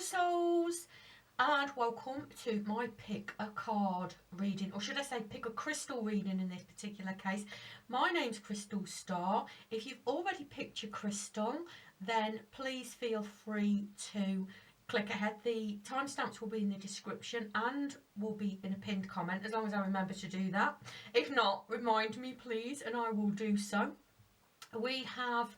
souls, and welcome to my pick a card reading, or should I say pick a crystal reading in this particular case. My name's Crystal Star. If you've already picked your crystal, then please feel free to click ahead. The timestamps will be in the description and will be in a pinned comment, as long as I remember to do that. If not, remind me please, and I will do so. We have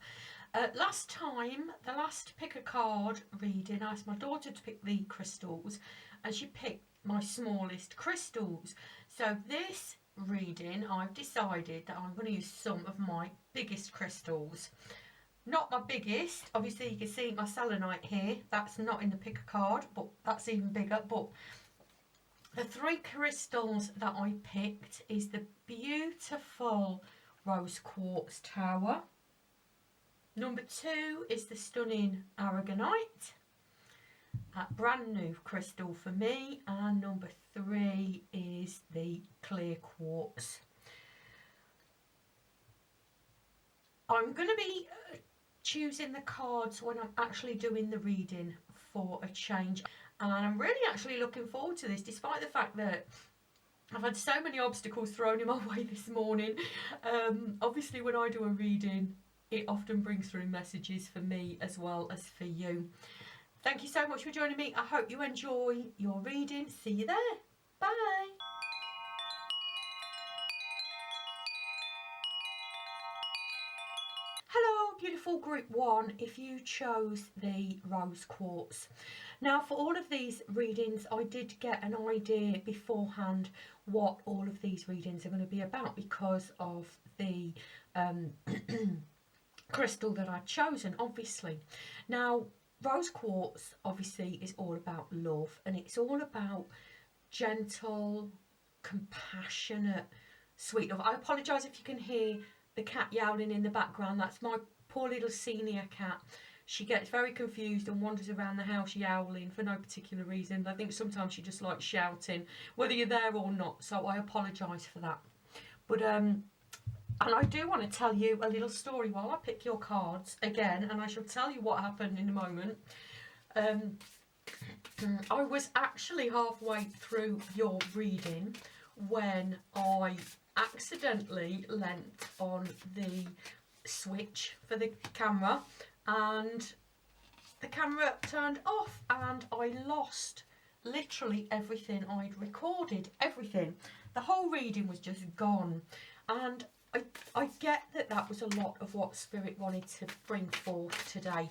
last time, the last pick a card reading, I asked my daughter to pick the crystals and she picked my smallest crystals. So this reading, I've decided that I'm going to use some of my biggest crystals. Not my biggest, obviously you can see my selenite here, that's not in the pick a card, but that's even bigger. But the three crystals that I picked is the beautiful rose quartz tower. Number 2 is the stunning Aragonite, a brand new crystal for me, and number 3 is the clear quartz. I'm going to be choosing the cards when I'm actually doing the reading for a change, and I'm really actually looking forward to this, despite the fact that I've had so many obstacles thrown in my way this morning. Obviously when I do a reading, it often brings through messages for me as well as for you. Thank you so much for joining me. I hope you enjoy your reading. See you there. Bye. Hello, beautiful group 1, if you chose the rose quartz. Now, for all of these readings, I did get an idea beforehand what all of these readings are going to be about because of the crystal that I'd chosen, obviously. Now, rose quartz obviously is all about love, and it's all about gentle, compassionate, sweet love. I apologise if you can hear the cat yowling in the background. That's my poor little senior cat. She gets very confused and wanders around the house yowling for no particular reason. I think sometimes she just likes shouting, whether you're there or not, so I apologise for that. But and I do want to tell you a little story while I pick your cards again, and I shall tell you what happened in a moment. I was actually halfway through your reading when I accidentally leant on the switch for the camera and the camera turned off and I lost literally everything I'd recorded, everything. The whole reading was just gone, and I get that that was a lot of what Spirit wanted to bring forth today.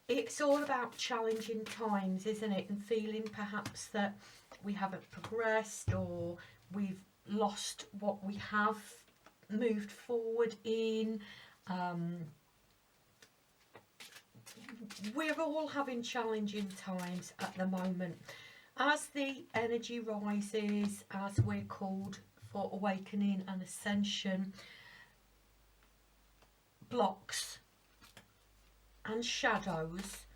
It's all about challenging times, isn't it? And feeling perhaps that we haven't progressed or we've lost what we have moved forward in. We're all having challenging times at the moment. As the energy rises, as we're called for awakening and ascension, blocks and shadows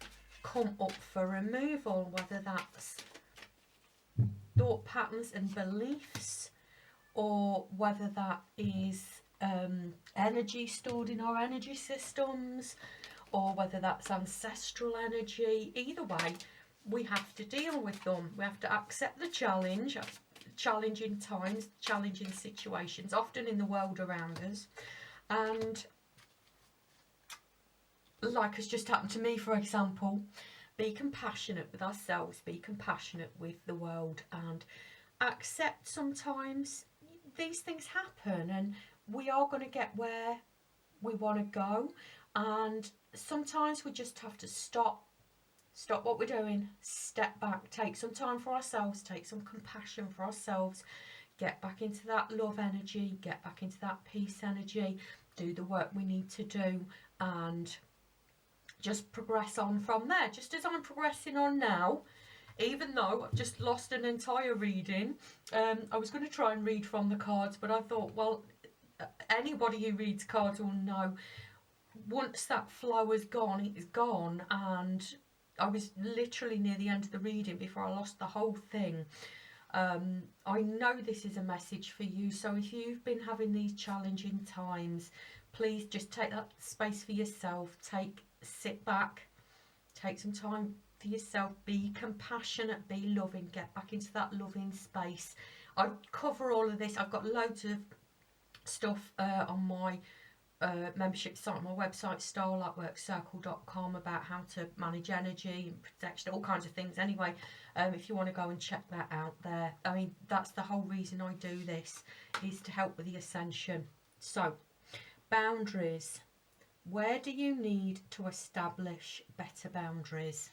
come up for removal, whether that's thought patterns and beliefs, or whether that is energy stored in our energy systems, or whether that's ancestral energy. Either way, we have to deal with them. We have to accept the challenge, challenging times, challenging situations, often in the world around us. And like has just happened to me, for example, be compassionate with ourselves, be compassionate with the world, and accept sometimes these things happen and we are going to get where we want to go, and sometimes we just have to stop what we're doing, step back, take some time for ourselves, take some compassion for ourselves, get back into that love energy, get back into that peace energy, do the work we need to do, and just progress on from there, just as I'm progressing on now. Even though I've just lost an entire reading, I was going to try and read from the cards, but I thought, well, anybody who reads cards will know once that flow is gone, it is gone, and I was literally near the end of the reading before I lost the whole thing. I know this is a message for you, so if you've been having these challenging times, please just take that space for yourself, sit back, take some time for yourself, be compassionate, be loving, get back into that loving space. I cover all of this. I've got loads of stuff on my membership site, my website, starlightworkcircle.com, about how to manage energy and protection, all kinds of things anyway. If you want to go and check that out there. I mean, that's the whole reason I do this, is to help with the ascension. So, boundaries. Where do you need to establish better boundaries?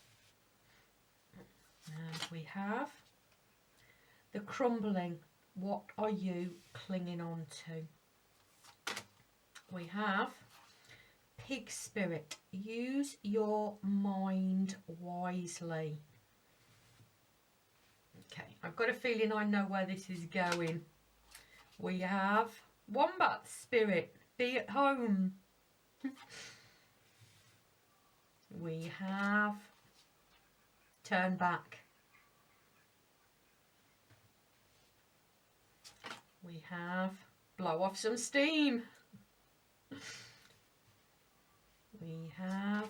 And we have the crumbling. What are you clinging on to? We have pig spirit. Use your mind wisely. Okay, I've got a feeling I know where this is going. We have wombat spirit. Be at home. We have turn back. We have blow off some steam. We have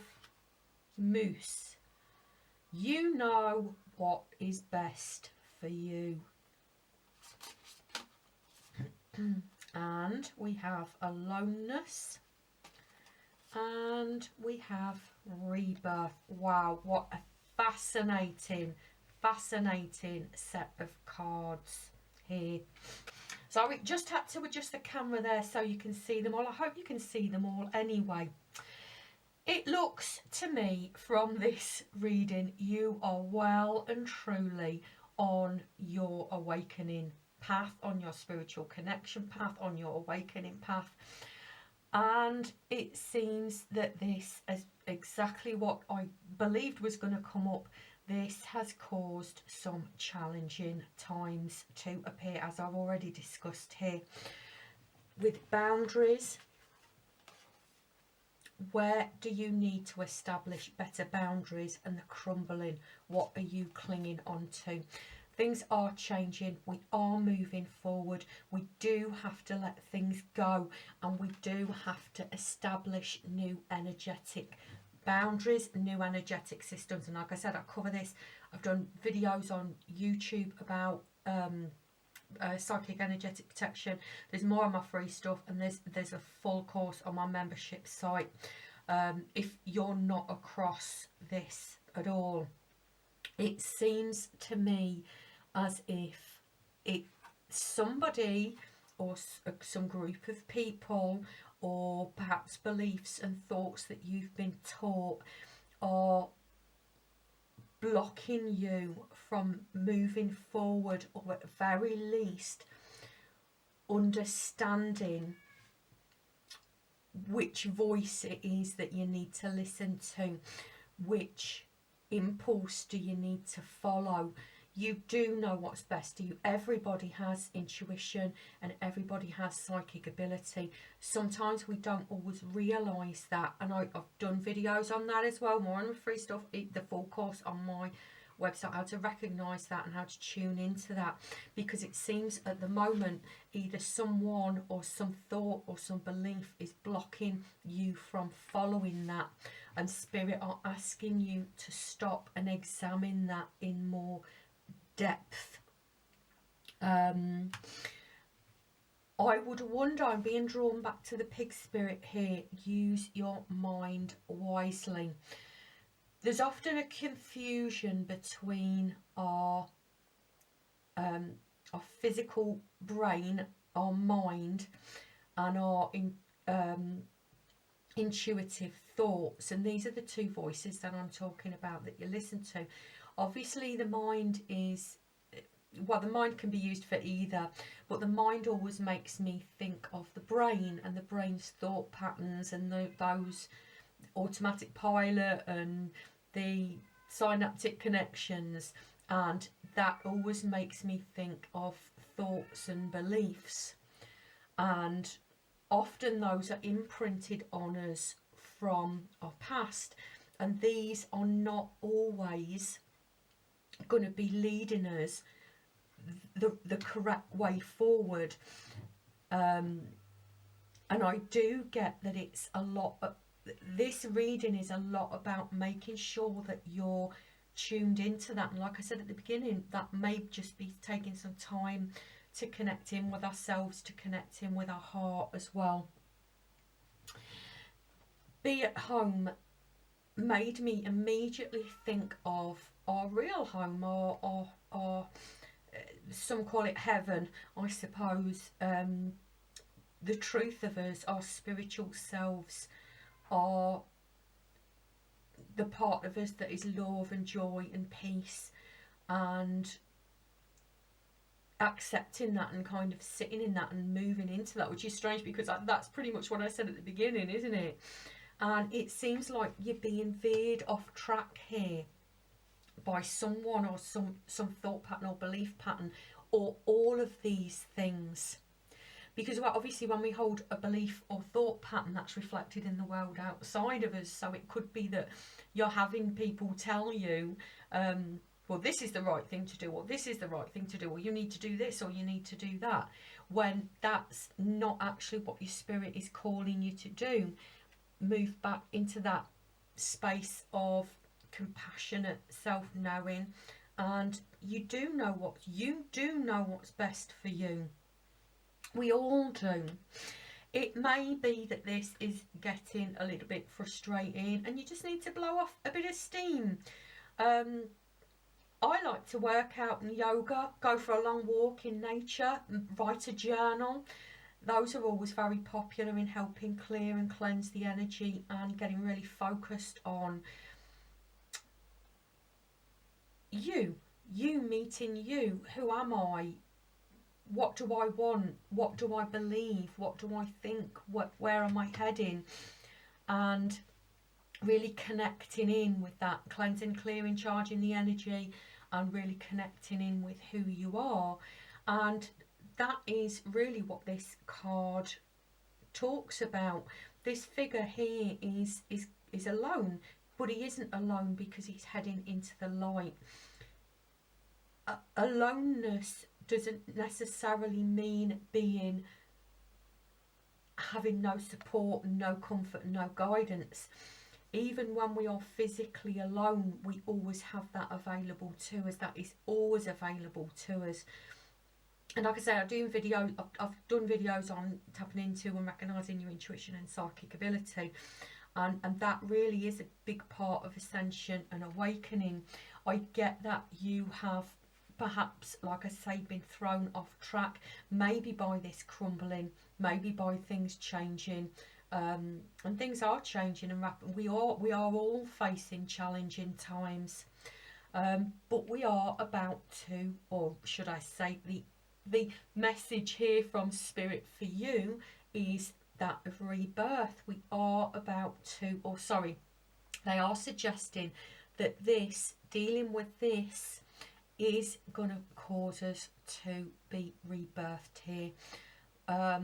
moose. You know what is best for you. And we have aloneness. And we have rebirth. Wow, what a fascinating set of cards here. So I just had to adjust the camera there so you can see them all. I hope you can see them all anyway. It looks to me from this reading you are well and truly on your awakening path, on your spiritual connection path, on your awakening path. And it seems that this is exactly what I believed was going to come up. This has caused some challenging times to appear, as I've already discussed here. With boundaries, where do you need to establish better boundaries? And the crumbling, what are you clinging on to? Things are changing. We are moving forward. We do have to let things go, and we do have to establish new energetic boundaries, new energetic systems. And like I said, I cover this. I've done videos on YouTube about psychic energetic protection. There's more on my free stuff, and there's a full course on my membership site. If you're not across this at all, it seems to me as if somebody or some group of people, or perhaps beliefs and thoughts that you've been taught, are blocking you from moving forward, or at the very least understanding which voice it is that you need to listen to, which impulse do you need to follow. You do know what's best for you. Everybody has intuition and everybody has psychic ability. Sometimes we don't always realise that, and I've done videos on that as well, more on the free stuff, the full course on my website, how to recognise that and how to tune into that, because it seems at the moment either someone or some thought or some belief is blocking you from following that, and spirit are asking you to stop and examine that in more depth. I would wonder, I'm being drawn back to the pig spirit here. Use your mind wisely. There's often a confusion between our physical brain, our mind, and our intuitive thoughts, and these are the two voices that I'm talking about that you listen to. Obviously the mind is, well, the mind can be used for either, but the mind always makes me think of the brain and the brain's thought patterns and those automatic pilot and the synaptic connections, and that always makes me think of thoughts and beliefs, and often those are imprinted on us from our past, and these are not always going to be leading us the correct way forward. And I do get that it's a lot of, this reading is a lot about making sure that you're tuned into that. And like I said at the beginning, that may just be taking some time to connect in with ourselves, to connect in with our heart as well. Be at home made me immediately think of our real home, or some call it heaven, I suppose. The truth of us, our spiritual selves, are the part of us that is love and joy and peace, and accepting that and kind of sitting in that and moving into that, which is strange because that's pretty much what I said at the beginning, isn't it? And it seems like you're being veered off track here by someone, or some thought pattern or belief pattern, or all of these things. Because obviously when we hold a belief or thought pattern, that's reflected in the world outside of us. So it could be that you're having people tell you, well, this is the right thing to do, or this is the right thing to do, or you need to do this, or you need to do that, when that's not actually what your spirit is calling you to do. Move back into that space of compassionate self-knowing, and you do know what's best for you. We all do. It may be that this is getting a little bit frustrating and you just need to blow off a bit of steam. I like to work out in yoga, go for a long walk in nature, write a journal. Those are always very popular in helping clear and cleanse the energy and getting really focused on you meeting you. Who am I? What do I want? What do I believe? What do I think? Where am I heading? And really connecting in with that, cleansing, clearing, charging the energy, and really connecting in with who you are. And that is really what this card talks about. This figure here is alone, but he isn't alone because he's heading into the light. Aloneness doesn't necessarily mean having no support, no comfort, no guidance. Even when we are physically alone, we always have that available to us. That is always available to us. And like I say, I've done videos on tapping into and recognising your intuition and psychic ability. And that really is a big part of ascension and awakening. I get that you have perhaps, like I say, been thrown off track, maybe by this crumbling, maybe by things changing, and things are changing and rapid. We are all facing challenging times, but we are about to, or should I say, the message here from Spirit for you is that of rebirth. We are about to, or sorry, they are suggesting that dealing with this is going to cause us to be rebirthed here. I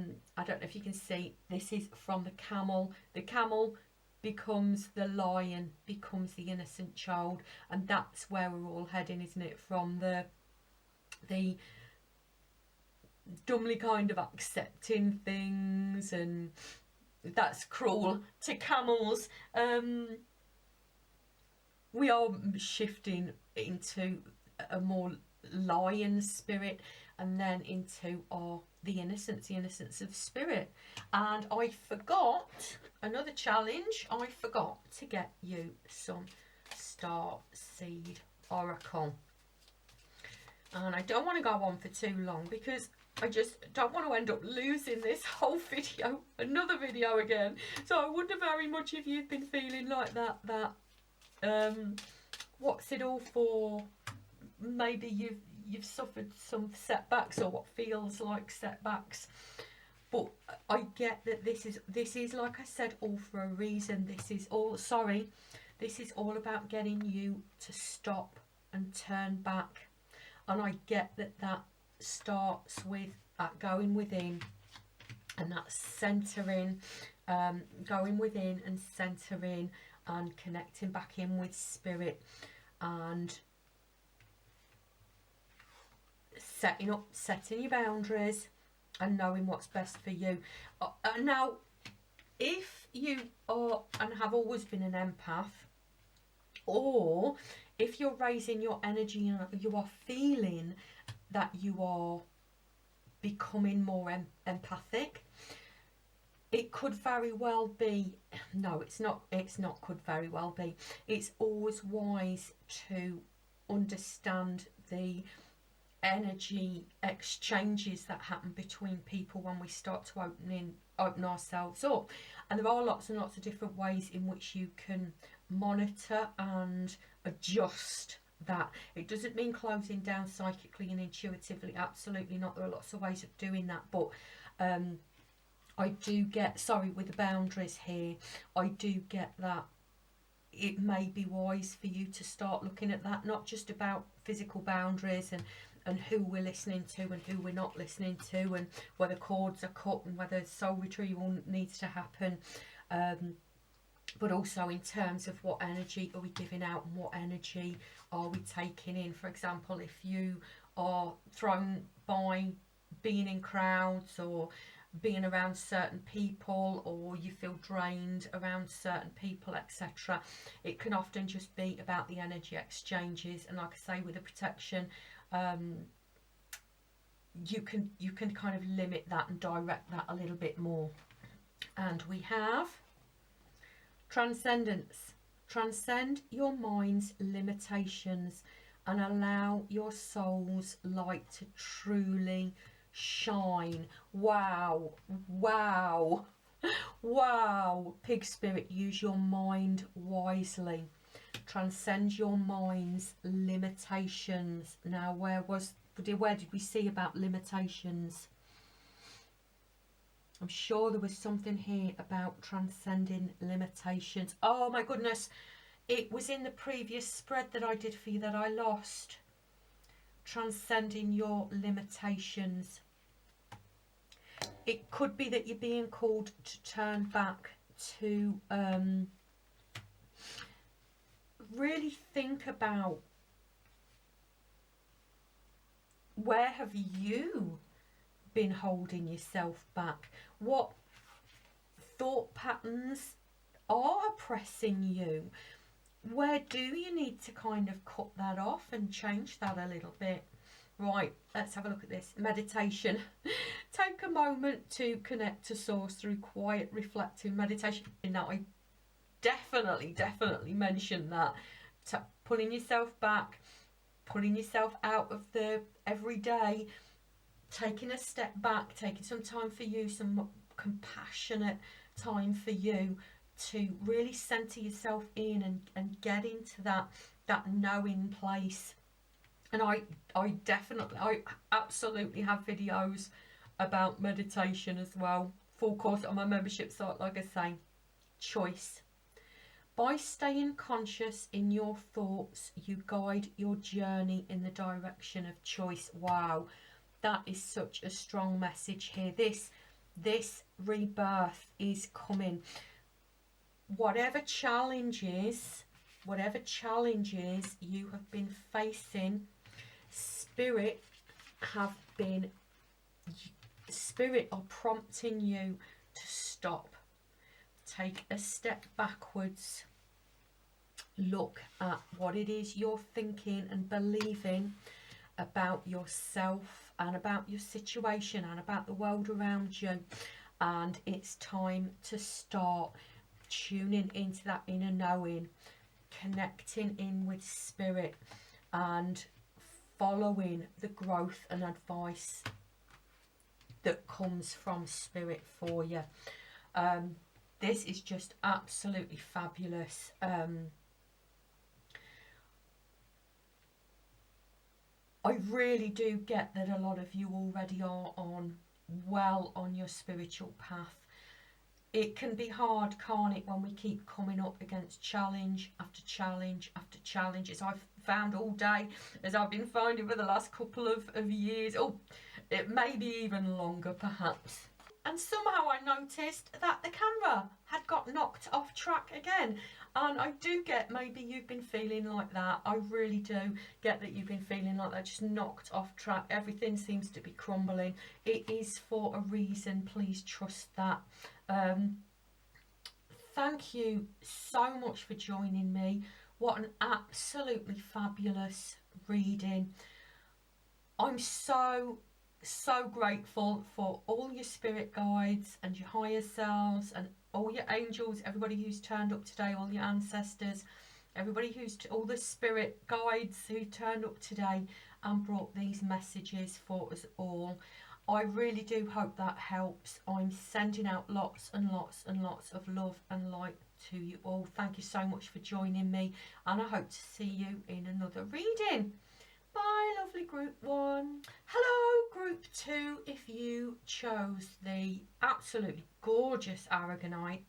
don't know if you can see, this is from the camel. The camel becomes the lion, becomes the innocent child, and that's where we're all heading, isn't it? From the dumbly kind of accepting things, and that's cruel, to camels. We are shifting into a more lion spirit, and then into the innocence of spirit. And I forgot another challenge. I forgot to get you some Starseed Oracle, and I don't want to go on for too long because I just don't want to end up losing this whole video, another video again. So I wonder very much if you've been feeling like that what's it all for? Maybe you've suffered some setbacks, or what feels like setbacks. But I get that this is like I said, all for a reason. This is all about getting you to stop and turn back. And I get that starts with going within, and that centering, going within and centering and connecting back in with spirit, and setting your boundaries and knowing what's best for you. Now, if you are and have always been an empath, Or if you're raising your energy and you are feeling that you are becoming more empathic, it could very well be, no, it's not could very well be, it's always wise to understand the energy exchanges that happen between people when we start to open ourselves up. And there are lots and lots of different ways in which you can monitor and adjust that. It doesn't mean closing down psychically and intuitively, absolutely not. There are lots of ways of doing that, but I do get, sorry, with the boundaries here, I do get that it may be wise for you to start looking at that, not just about physical boundaries and who we're listening to and who we're not listening to, and whether cords are cut and whether soul retrieval needs to happen, but also in terms of what energy are we giving out and what energy are we taking in. For example, if you are thrown by being in crowds or being around certain people, or you feel drained around certain people, etc., it can often just be about the energy exchanges. And like I say, with the protection, you can kind of limit that and direct that a little bit more. And we have transcendence. Transcend your mind's limitations and allow your soul's light to truly shine. Wow, wow, wow. Pig spirit, use your mind wisely. Transcend your mind's limitations. Now, where did we see about limitations? I'm sure there was something here about transcending limitations. Oh my goodness, it was in the previous spread that I did for you that I lost. Transcending your limitations. It could be that you're being called to turn back to really think about, where have you been holding yourself back? What thought patterns are oppressing you? Where do you need to kind of cut that off and change that a little bit? Right, let's have a look at this. Meditation. Take a moment to connect to source through quiet, reflective meditation. Now, I definitely mentioned that. Pulling yourself back, pulling yourself out of the everyday, taking a step back, taking some time for you, some compassionate time for you to really center yourself in and get into that knowing place. And I absolutely have videos about meditation as well. Full course on my membership site, like I say. Choice. By staying conscious in your thoughts, you guide your journey in the direction of choice. Wow, that is such a strong message here. This rebirth is coming. Whatever challenges you have been facing, Spirit are prompting you to stop. Take a step backwards. Look at what it is you're thinking and believing about yourself and about your situation and about the world around you. And it's time to start tuning into that inner knowing, connecting in with Spirit and following the growth and advice that comes from Spirit for you. This is just absolutely fabulous. I really do get that a lot of you already are on your spiritual path. It can be hard, can't it, when we keep coming up against challenge after challenge after challenge, as I've found all day, as I've been finding for the last couple of years. Oh, it may be even longer perhaps. And somehow I noticed that the camera had got knocked off track again. And I do get, maybe you've been feeling like that. I really do get that you've been feeling like that, just knocked off track. Everything seems to be crumbling. It is for a reason. Please trust that. Thank you so much for joining me. what an absolutely fabulous reading. I'm so grateful for all your spirit guides and your higher selves and all your angels, everybody who's turned up today, all your ancestors, everybody who's, all the spirit guides who turned up today and brought these messages for us all. I really do hope that helps. I'm sending out lots and lots and lots of love and light to you all. Thank you so much for joining me, and I hope to see you in another reading. Bye, lovely group 1. Hello, group 2, if you chose the absolutely gorgeous Aragonite.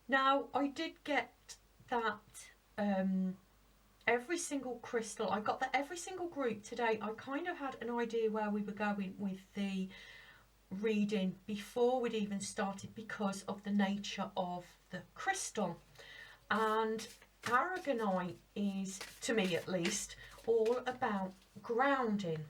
Now, I did get that every single crystal, I got that every single group today. I kind of had an idea where we were going with the reading before we'd even started because of the nature of the crystal. And Aragonite is, to me at least, all about grounding.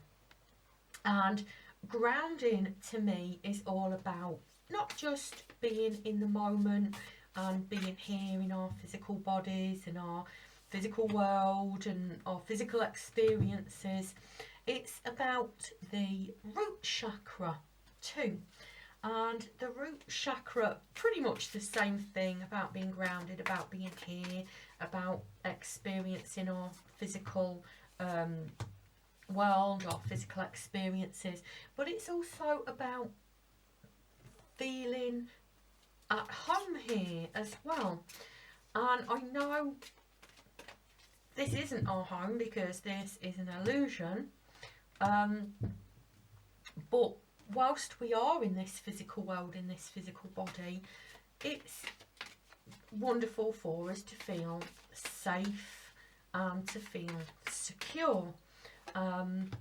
And grounding to me is all about not just being in the moment and being here in our physical bodies and our physical world and our physical experiences. It's about the root chakra too. And the root chakra, pretty much the same thing, about being grounded, about being here, about experiencing our physical world, our physical experiences. But it's also about feeling at home here as well. And I know this isn't our home because this is an illusion. But whilst we are in this physical world, in this physical body, it's wonderful for us to feel safe and to feel secure. And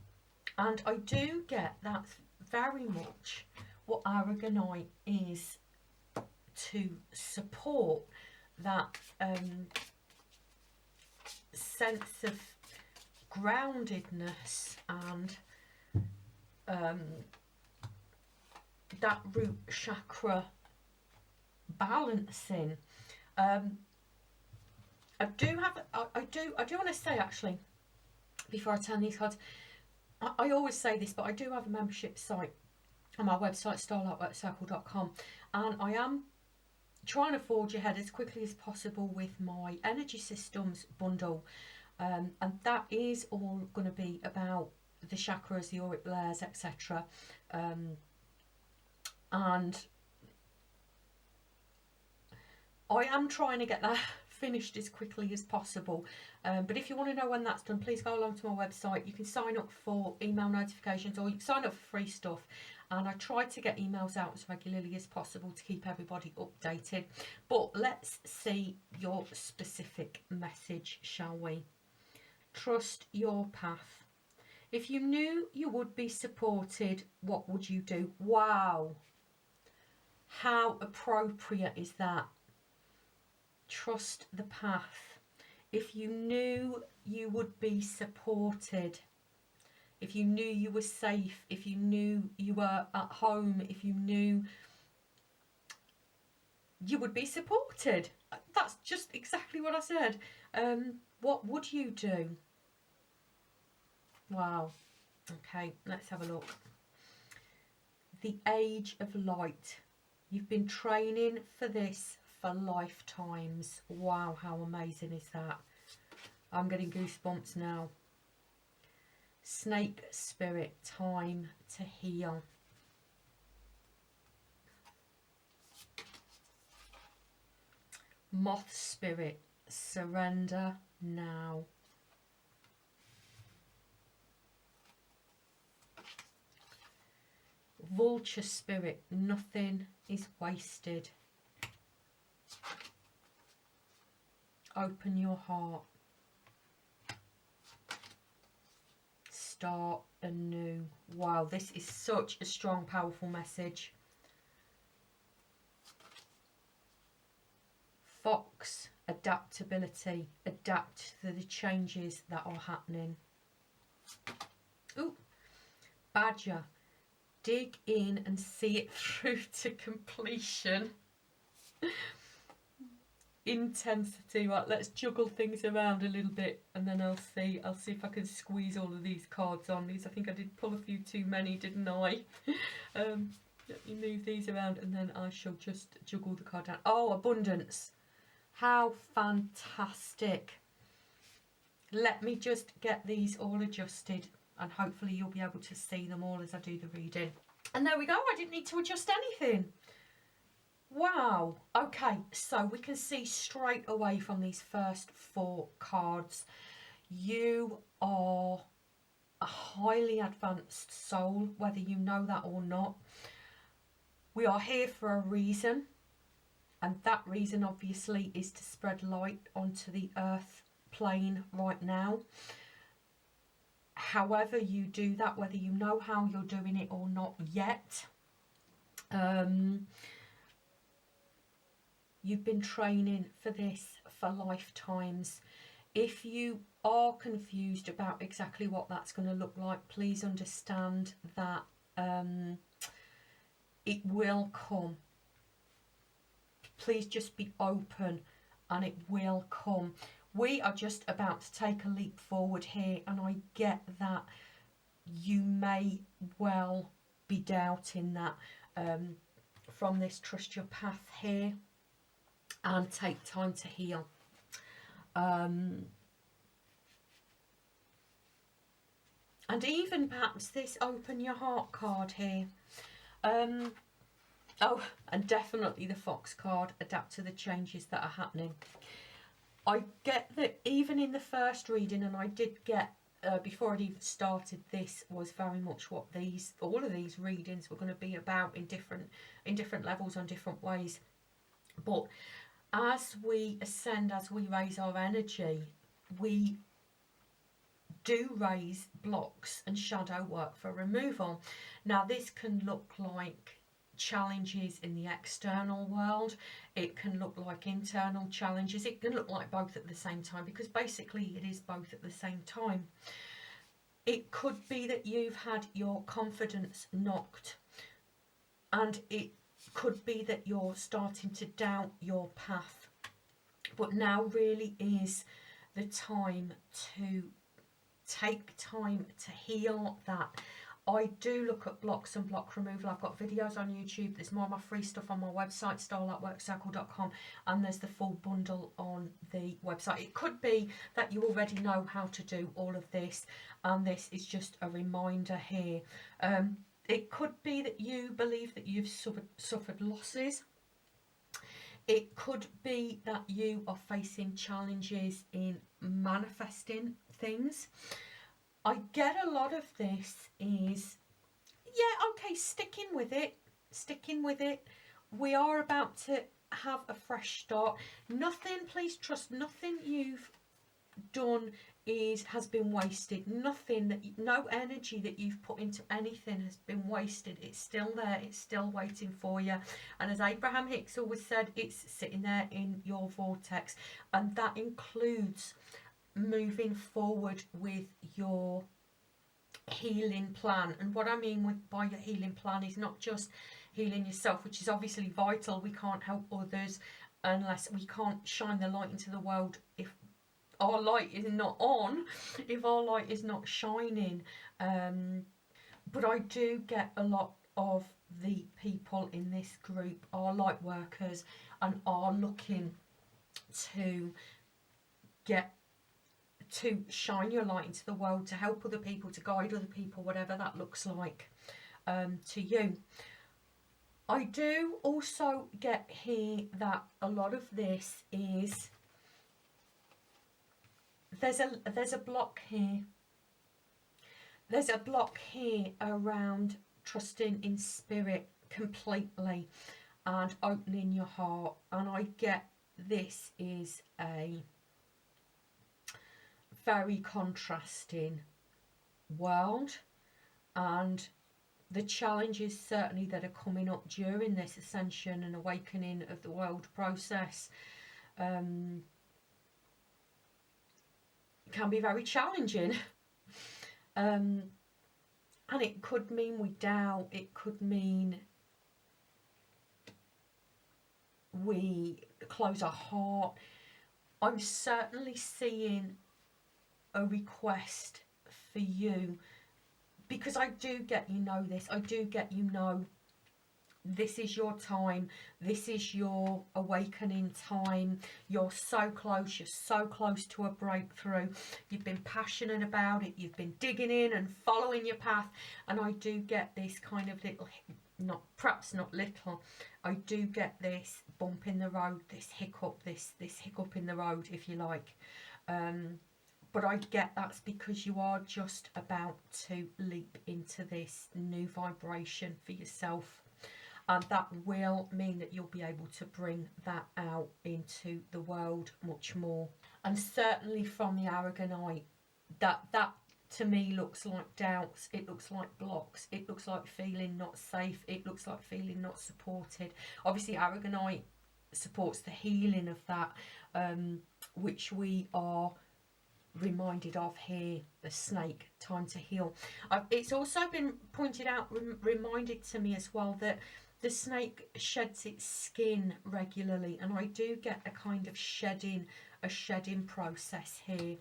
I do get that's very much what Aragonite is, to support that sense of groundedness and that root chakra balancing. I do want to say, actually, before I turn these cards, I always say this, but I do have a membership site on my website, starlightworkcircle.com, and I am trying to forge ahead as quickly as possible with my energy systems bundle, and that is all going to be about the chakras, the auric layers, etc. And I am trying to get that finished as quickly as possible, but if you want to know when that's done, please go along to my website. You can sign up for email notifications, or you can sign up for free stuff, and I try to get emails out as regularly as possible to keep everybody updated. But let's see your specific message, shall we? Trust your path. If you knew you would be supported, what would you do? Wow, how appropriate is that? Trust the path. If you knew you would be supported, if you knew you were safe, if you knew you were at home, if you knew you would be supported, that's just exactly what I said. What would you do? Wow. Okay, let's have a look. The Age of Light. You've been training for this for lifetimes. Wow, how amazing is that? I'm getting goosebumps now. Snake Spirit, time to heal. Moth Spirit, surrender now. Vulture Spirit, nothing is wasted. Open your heart. Start anew. Wow, this is such a strong, powerful message. Fox, adaptability. Adapt to the changes that are happening. Ooh. Badger, dig in and see it through to completion. intensity. Right, let's juggle things around a little bit, and then I'll see if I can squeeze all of these cards on these. I think I did pull a few too many, didn't I? Let me move these around, and then I shall just juggle the card down. Oh, abundance. How fantastic. Let me just get these all adjusted, and hopefully you'll be able to see them all as I do the reading. And there we go, I didn't need to adjust anything. Wow. Okay, so we can see straight away from these first 4 cards, you are a highly advanced soul, whether you know that or not. We are here for a reason, and that reason obviously is to spread light onto the earth plane right now. However you do that, whether you know how you're doing it or not yet, you've been training for this for lifetimes. If you are confused about exactly what that's going to look like, please understand that it will come. Please just be open, and it will come. We are just about to take a leap forward here, and I get that you may well be doubting that. From this, trust your path here and take time to heal. And even perhaps this open your heart card here. Oh, and definitely the Fox card, adapt to the changes that are happening. I get that even in the first reading, and I did get, before I'd even started, this was very much what all of these readings were going to be about in different levels, on different ways. But as we ascend, as we raise our energy, we do raise blocks and shadow work for removal. Now this can look like challenges in the external world, it can look like internal challenges, it can look like both at the same time, because basically it is both at the same time. It could be that you've had your confidence knocked, and it could be that you're starting to doubt your path, but now really is the time to take time to heal that. I do look at blocks and block removal. I've got videos on YouTube. There's more of my free stuff on my website, starlightworkcircle.com, and there's the full bundle on the website. It could be that you already know how to do all of this, and this is just a reminder here. It could be that you believe that you've suffered losses. It could be that you are facing challenges in manifesting things. I get a lot of this is, yeah, okay, sticking with it. We are about to have a fresh start. Nothing, please trust, nothing you've done has been wasted. No energy that you've put into anything has been wasted. It's still there, it's still waiting for you. And as Abraham Hicks always said, it's sitting there in your vortex. And that includes moving forward with your healing plan. And what I mean by your healing plan is not just healing yourself, which is obviously vital. We can't help others unless we can't shine the light into the world if our light is not on, if our light is not shining. But I do get a lot of the people in this group are light workers and are looking to shine your light into the world, to help other people, to guide other people, whatever that looks like to you. I do also get here that a lot of this is, there's a block here. There's a block here around trusting in spirit completely and opening your heart. And I get this is a very contrasting world, and the challenges certainly that are coming up during this ascension and awakening of the world process can be very challenging. And it could mean we doubt, it could mean we close our heart. I'm certainly seeing a request for you, because I do get you know this. I do get you know this is your time. This is your awakening time. You're so close. You're so close to a breakthrough. You've been passionate about it. You've been digging in and following your path. And I do get this kind of little, perhaps not little, I do get this bump in the road, this hiccup, this hiccup in the road, if you like. But I get that's because you are just about to leap into this new vibration for yourself. And that will mean that you'll be able to bring that out into the world much more. And certainly from the Aragonite, that to me looks like doubts, it looks like blocks, it looks like feeling not safe, it looks like feeling not supported. Obviously Aragonite supports the healing of that, which we are reminded of here, the snake, time to heal. It's also been pointed out, reminded to me as well, that the snake sheds its skin regularly, and I do get a kind of shedding process here.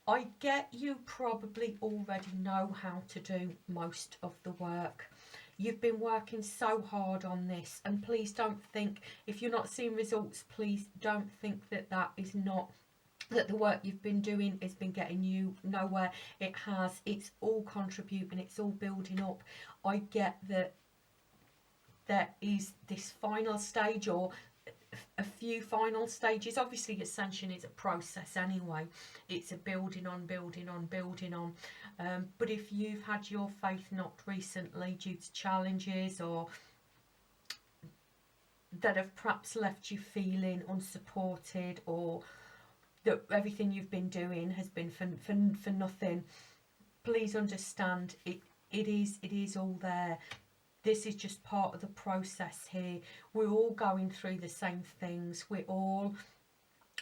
I get you probably already know how to do most of the work. You've been working so hard on this, and please don't think, if you're not seeing results, please don't think that that is not, that the work you've been doing has been getting you nowhere. It has. It's all contributing, it's all building up. I get that there is this final stage, or a few final stages. Obviously ascension is a process anyway. It's a building on. But if you've had your faith knocked recently due to challenges, or that have perhaps left you feeling unsupported, or that everything you've been doing has been for nothing, please understand it is all there. This is just part of the process here. We're all going through the same things. We're all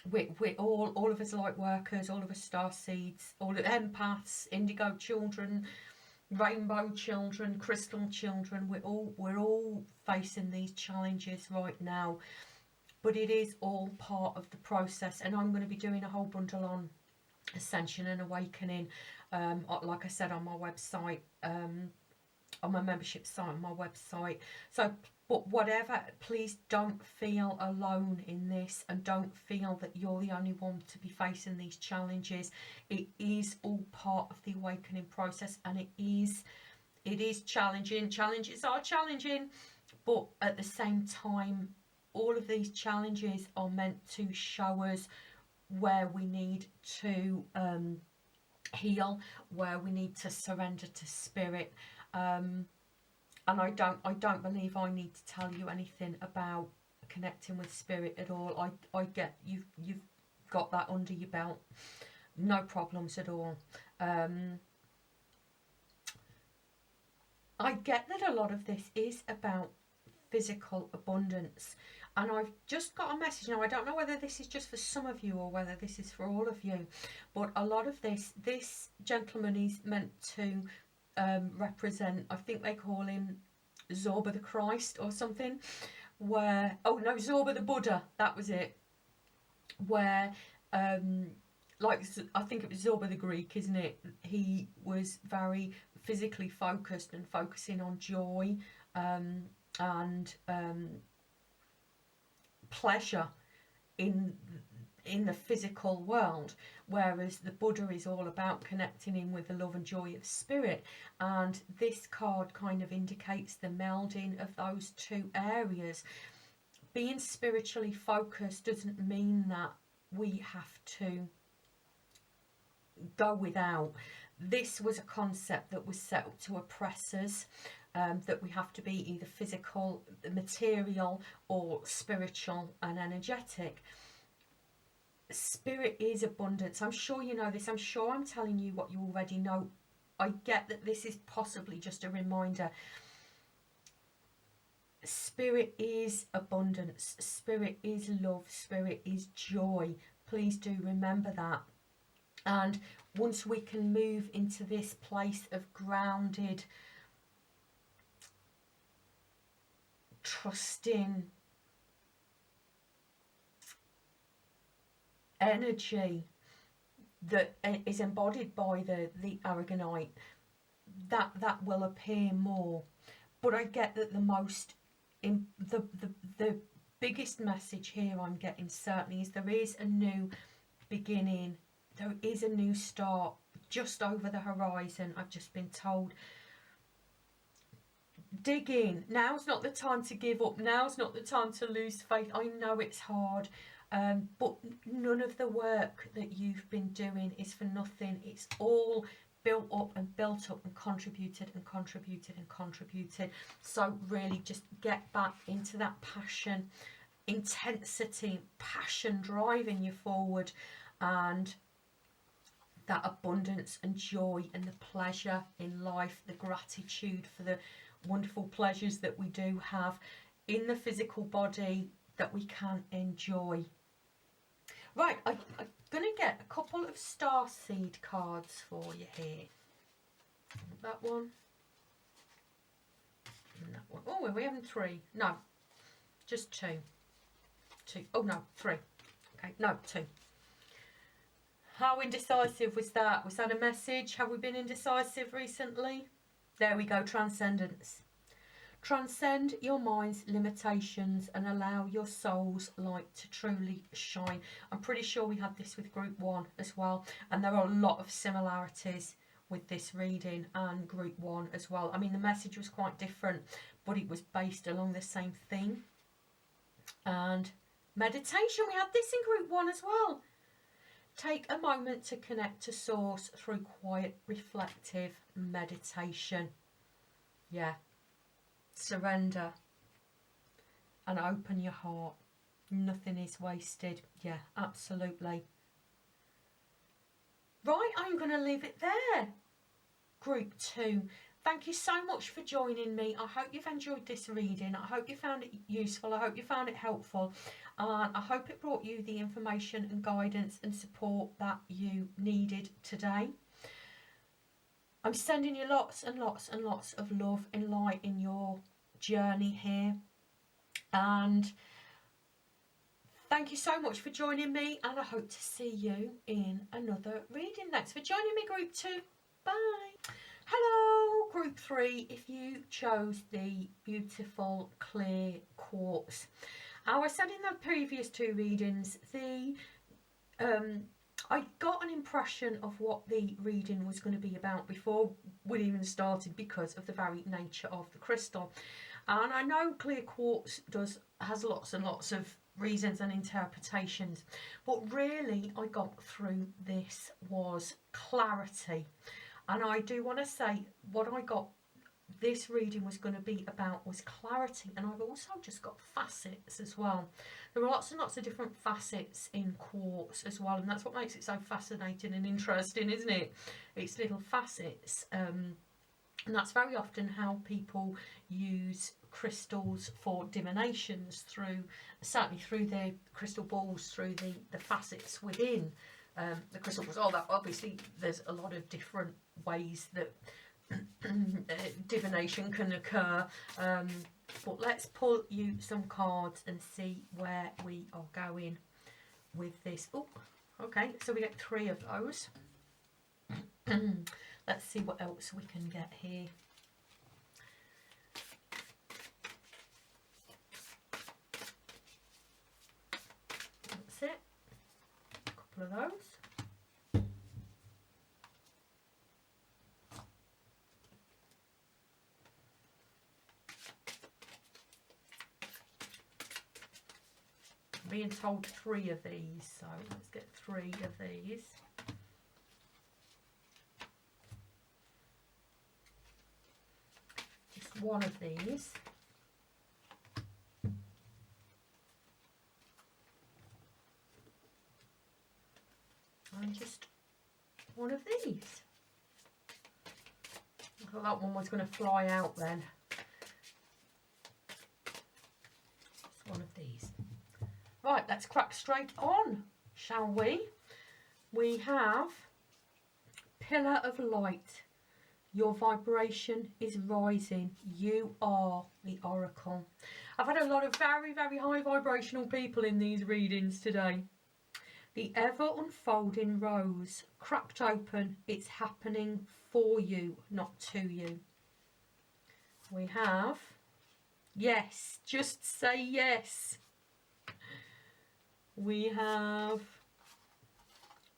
of us light workers, all of us starseeds, all of empaths, indigo children, rainbow children, crystal children. We're all facing these challenges right now, but it is all part of the process. And I'm going to be doing a whole bundle on ascension and awakening, like I said, on my website, on my membership site, on my website. So, but whatever, please don't feel alone in this, and don't feel that you're the only one to be facing these challenges. It is all part of the awakening process, and it is challenging. Challenges are challenging, but at the same time, all of these challenges are meant to show us where we need to heal, where we need to surrender to spirit. And I don't believe I need to tell you anything about connecting with spirit at all. I get you've got that under your belt, no problems at all. I get that a lot of this is about physical abundance, and I've just got a message now. I don't know whether this is just for some of you or whether this is for all of you, but a lot of this gentleman is meant to represent, I think they call him Zorba the Christ or something, where, oh no, Zorba the Buddha, that was it, where like, I think it was Zorba the Greek, isn't it? He was very physically focused and focusing on joy and pleasure in the physical world, whereas the Buddha is all about connecting in with the love and joy of spirit. And this card kind of indicates the melding of those two areas. Being spiritually focused doesn't mean that we have to go without. This was a concept that was set up to oppress us, that we have to be either physical, material, or spiritual and energetic. Spirit is abundance. I'm sure you know this. I'm sure I'm telling you what you already know. I get that this is possibly just a reminder. Spirit is abundance. Spirit is love. Spirit is joy. Please do remember that. And once we can move into this place of grounded, trusting, energy that is embodied by the Aragonite, that will appear more. But I get that the most the biggest message here I'm getting certainly is there is a new beginning, there is a new start just over the horizon. I've just been told, dig in. Now's not the time to give up. Now's not the time to lose faith. I know it's hard, but none of the work that you've been doing is for nothing. It's all built up and built up and contributed and contributed and contributed. So really just get back into that passion, intensity, passion driving you forward, and that abundance and joy and the pleasure in life, the gratitude for the wonderful pleasures that we do have in the physical body that we can enjoy. Right, I'm going to get a couple of starseed cards for you here. That one. And that one. Oh, are we having three? No, just two. Two. Oh, no, three. Okay, no, two. How indecisive was that? Was that a message? Have we been indecisive recently? There we go, transcendence. Transcend your mind's limitations and allow your soul's light to truly shine. I'm pretty sure we had this with group 1 as well, and there are a lot of similarities with this reading and group 1 as well. I mean, the message was quite different, but it was based along the same theme. And meditation, we had this in group 1 as well. Take a moment to connect to source through quiet, reflective meditation. Yeah. Surrender and open your heart. Nothing is wasted. Yeah, absolutely. Right, I'm going to leave it there. Group 2. Thank you so much for joining me. I hope you've enjoyed this reading. I hope you found it useful. I hope you found it helpful. And I hope it brought you the information and guidance and support that you needed today. I'm sending you lots and lots and lots of love and light in your journey here. And thank you so much for joining me. And I hope to see you in another reading. Thanks for joining me, Group 2. Bye. Hello, Group 3. If you chose the beautiful clear quartz. I said in the previous 2 readings, I got an impression of what the reading was going to be about before we even started because of the very nature of the crystal. And I know clear quartz has lots and lots of reasons and interpretations, but really I got through this was clarity. And I do want to say what I got this reading was going to be about was clarity, and I've also just got facets as well. There are lots and lots of different facets in quartz as well, and that's what makes it so fascinating and interesting, isn't it? It's little facets, and that's very often how people use crystals for divinations, certainly through their crystal balls, through the facets within the crystal balls. Oh, that obviously there's a lot of different ways that divination can occur, but let's pull you some cards and see where we are going with this. Oh, okay, so we get 3 of those. Let's see what else we can get here. That's it, a couple of those. Being told 3 of these, so let's get 3 of these. Just 1 of these. And just 1 of these. I thought that one was going to fly out then. Just 1 of these. Right, let's crack straight on, shall we? We have Pillar of Light. Your vibration is rising. You are the Oracle. I've had a lot of very, very high vibrational people in these readings today. The ever unfolding rose, cracked open, it's happening for you, not to you. We have, yes, just say yes. We have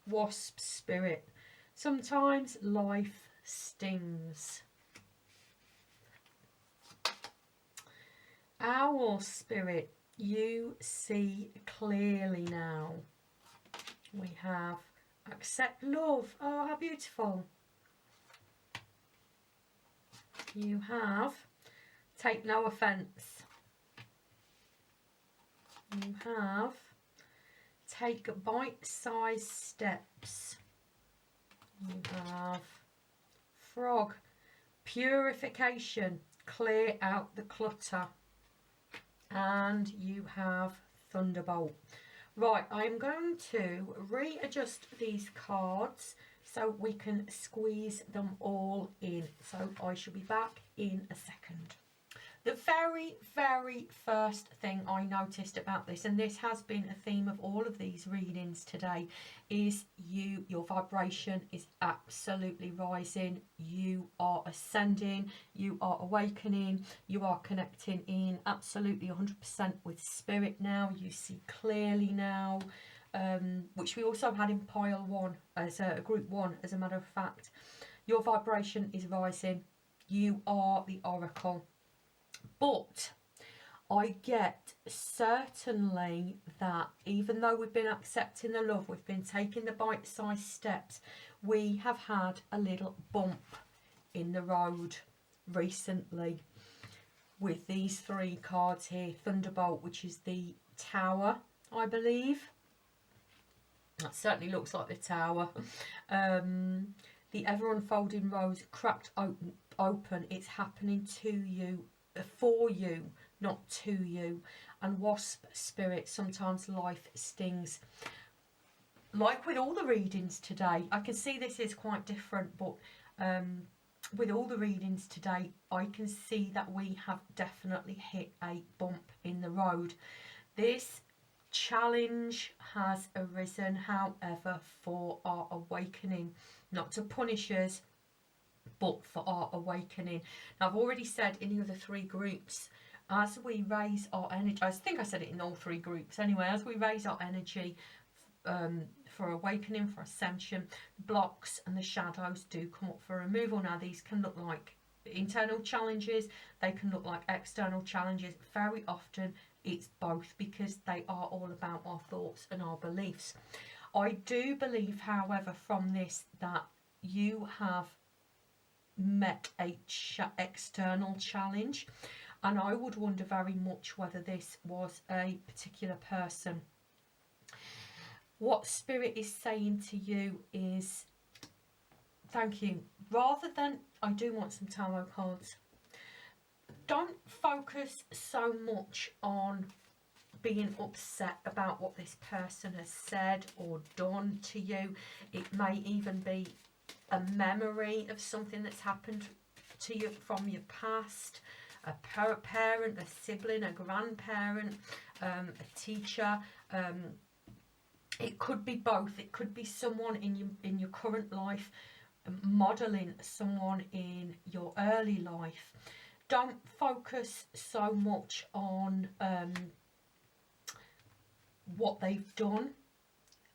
wasp spirit. Sometimes life stings. Owl spirit, you see clearly now. We have accept love. Oh, how beautiful. You have take no offence. You have take bite-sized steps. You have frog, purification, clear out the clutter. And you have thunderbolt. Right, I'm going to readjust these cards so we can squeeze them all in. So I shall be back in a second. The very first thing I noticed about this, and this has been a theme of all of these readings today, is your vibration is absolutely rising. You are ascending, you are awakening, you are connecting in absolutely 100% with spirit now. You see clearly now, which we also had in pile 1 as a group 1, as a matter of fact. Your vibration is rising. You are the oracle. But I get certainly that even though we've been accepting the love, we've been taking the bite-sized steps, we have had a little bump in the road recently with these 3 cards here. Thunderbolt, which is the tower, I believe. That certainly looks like the tower. The ever-unfolding rose, cracked open. It's happening to you, for you, not to you. And wasp spirit, sometimes life stings. Like with all the readings today, I can see this is quite different, but with all the readings today, I can see that we have definitely hit a bump in the road. This challenge has arisen, however, for our awakening, not to punish us, but for our awakening. Now, I've already said in the other 3 groups, as we raise our energy, I think I said it in all 3 groups anyway, as we raise our energy for awakening, for ascension, the blocks and the shadows do come up for removal. Now, these can look like internal challenges, they can look like external challenges. Very often it's both, because they are all about our thoughts and our beliefs. I do believe, however, from this, that you have met a external challenge, and I would wonder very much whether this was a particular person. What spirit is saying to you is thank you. Rather than, I do want some tarot cards. Don't focus so much on being upset about what this person has said or done to you. It may even be a memory of something that's happened to you from your past, a parent, a sibling, a grandparent, a teacher. It could be both. It could be someone in your current life modelling someone in your early life. Don't focus so much on what they've done,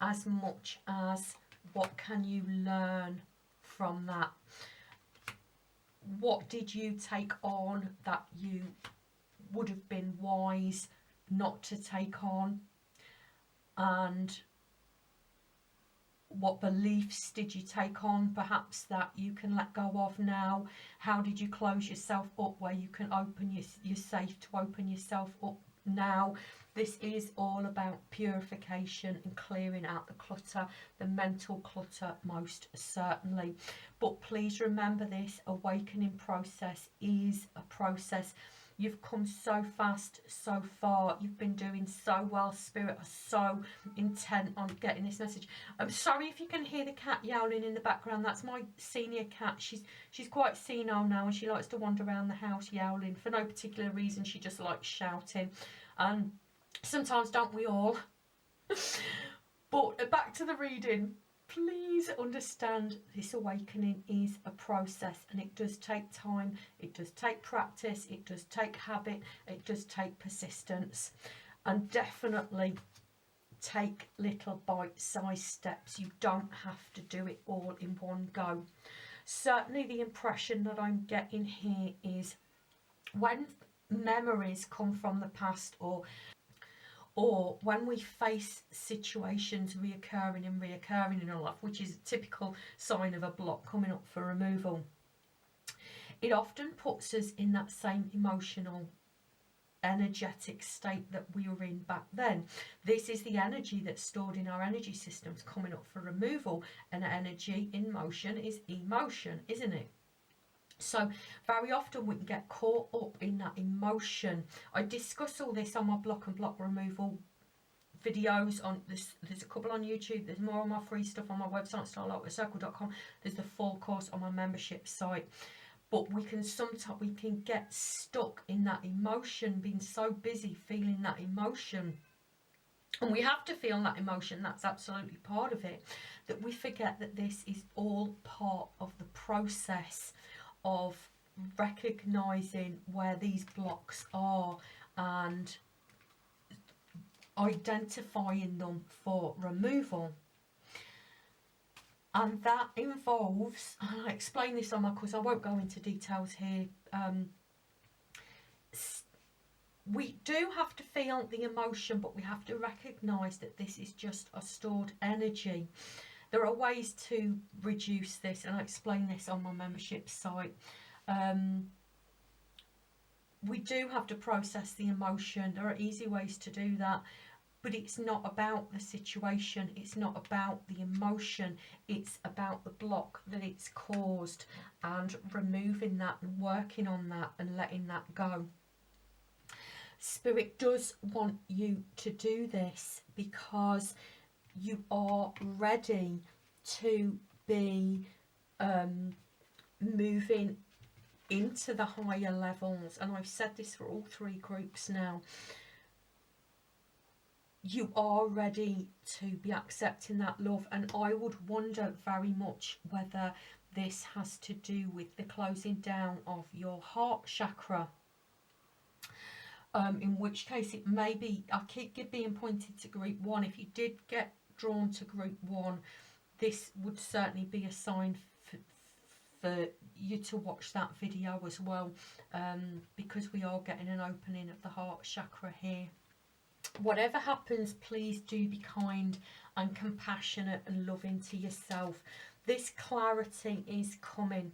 as much as what can you learn from that. What did you take on that you would have been wise not to take on? And what beliefs did you take on, perhaps, that you can let go of now? How did you close yourself up where you can open you're safe to open yourself up now? This is all about purification and clearing out the clutter, the mental clutter most certainly. But please remember, this awakening process is a process. You've come so fast, so far. You've been doing so well. Spirit are so intent on getting this message. I'm sorry if you can hear the cat yowling in the background. That's my senior cat. She's quite senile now, and she likes to wander around the house yowling for no particular reason. She just likes shouting. And sometimes, don't we all? But back to the reading. Please understand this awakening is a process, and it does take time, it does take practice, it does take habit, it does take persistence, and definitely take little bite-sized steps. You don't have to do it all in one go. Certainly the impression that I'm getting here is when memories come from the past, or when we face situations reoccurring in our life, which is a typical sign of a block coming up for removal, it often puts us in that same emotional, energetic state that we were in back then. This is the energy that's stored in our energy systems coming up for removal, and energy in motion is emotion, isn't it? So very often we can get caught up in that emotion. I discuss all this on my block and block removal videos. On this, there's a couple on YouTube, there's more on my free stuff on my website, starlightworkcircle.com. There's the full course on my membership site. But we can get stuck in that emotion, being so busy feeling that emotion. And we have to feel that emotion, that's absolutely part of it, that we forget that this is all part of the process of recognizing where these blocks are and identifying them for removal. And that involves, and I explain this on my course, I won't go into details here, we do have to feel the emotion, but we have to recognise that this is just a stored energy. There are ways to reduce this, and I explain this on my membership site. We do have to process the emotion. There are easy ways to do that, but it's not about the situation, it's not about the emotion, it's about the block that it's caused, and removing that and working on that and letting that go. Spirit does want you to do this because you are ready to be moving into the higher levels, and I've said this for all three groups now. You are ready to be accepting that love, and I would wonder very much whether this has to do with the closing down of your heart chakra, in which case it may be, I keep being pointed to group 1. If you did get drawn to group 1, this would certainly be a sign for you to watch that video as well, because we are getting an opening of the heart chakra here. Whatever happens, please do be kind and compassionate and loving to yourself. This clarity is coming.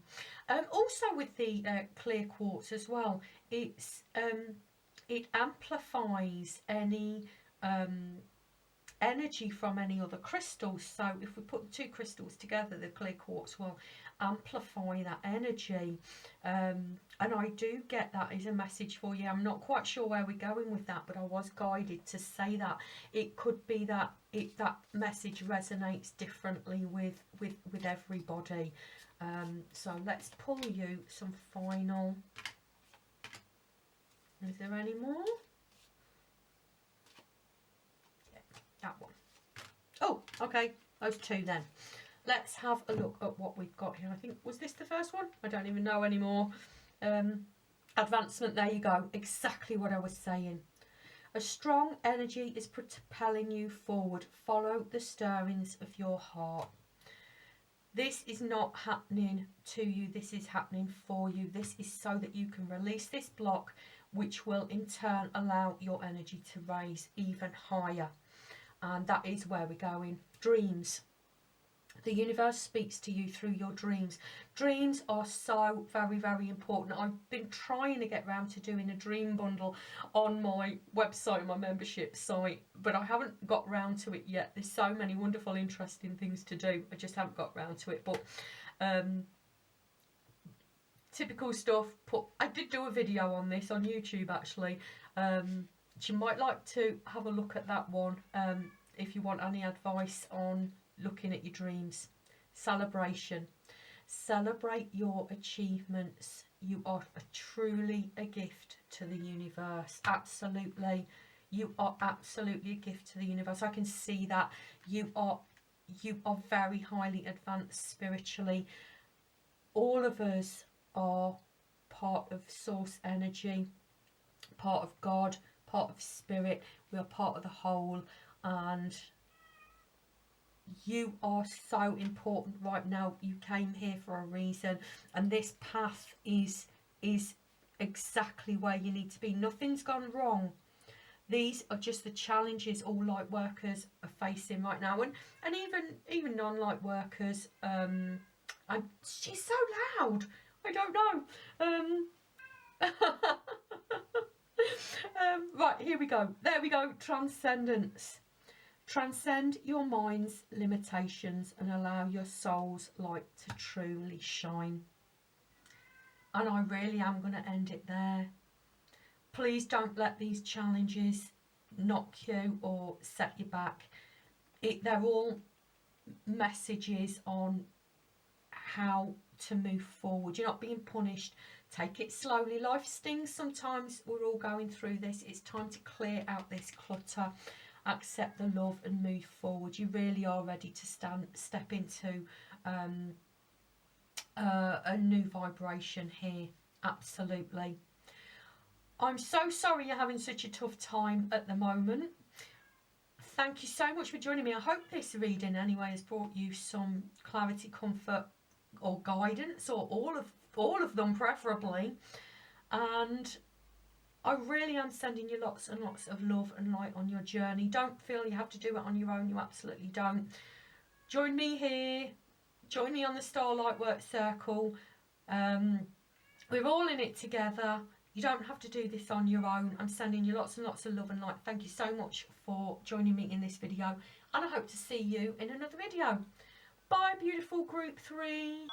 Also with the clear quartz as well, it's it amplifies any energy from any other crystals. So if we put the two crystals together, the clear quartz will amplify that energy, and I do get that as a message for you. I'm not quite sure where we're going with that, but I was guided to say that it could be that that message resonates differently with everybody. So let's pull you some final. Is there any more? Yeah, that one. Oh, okay, those two then. Let's have a look at what we've got here. I think, was this the first one? I don't even know anymore. Advancement, there you go. Exactly what I was saying. A strong energy is propelling you forward. Follow the stirrings of your heart. This is not happening to you. This is happening for you. This is so that you can release this block, which will in turn allow your energy to raise even higher. And that is where we're going. Dreams. The universe speaks to you through your dreams. Dreams are so very, very important. I've been trying to get round to doing a dream bundle on my website, my membership site, but I haven't got round to it yet. There's so many wonderful, interesting things to do. I just haven't got round to it. But typical stuff. I did do a video on this on YouTube actually. You might like to have a look at that one if you want any advice on looking at your dreams. Celebration. Celebrate your achievements. You are truly a gift to the universe. Absolutely. You are absolutely a gift to the universe. I can see that. You are very highly advanced spiritually. All of us are part of source energy, part of God, part of spirit. We are part of the whole, and you are so important right now. You came here for a reason, and this path is exactly where you need to be. Nothing's gone wrong. These are just the challenges all light workers are facing right now, and even non-light workers. She's so loud. I don't know. Right, here we go. There we go. Transcendence. Transcend your mind's limitations and allow your soul's light to truly shine. And I really am going to end it there. Please don't let these challenges knock you or set you back. They're all messages on how to move forward. You're not being punished. Take it slowly. Life stings sometimes. We're all going through this. It's time to clear out this clutter, accept the love and move forward. You really are ready to step into a new vibration here. Absolutely. I'm so sorry you're having such a tough time at the moment. Thank you so much for joining me. I hope this reading anyway has brought you some clarity, comfort or guidance, or all of them preferably. And I really am sending you lots and lots of love and light on your journey. Don't feel you have to do it on your own. You absolutely don't. Join me here. Join me on the Star Lightwork Circle. We're all in it together. You don't have to do this on your own. I'm sending you lots and lots of love and light. Thank you so much for joining me in this video. And I hope to see you in another video. Bye, beautiful group 3.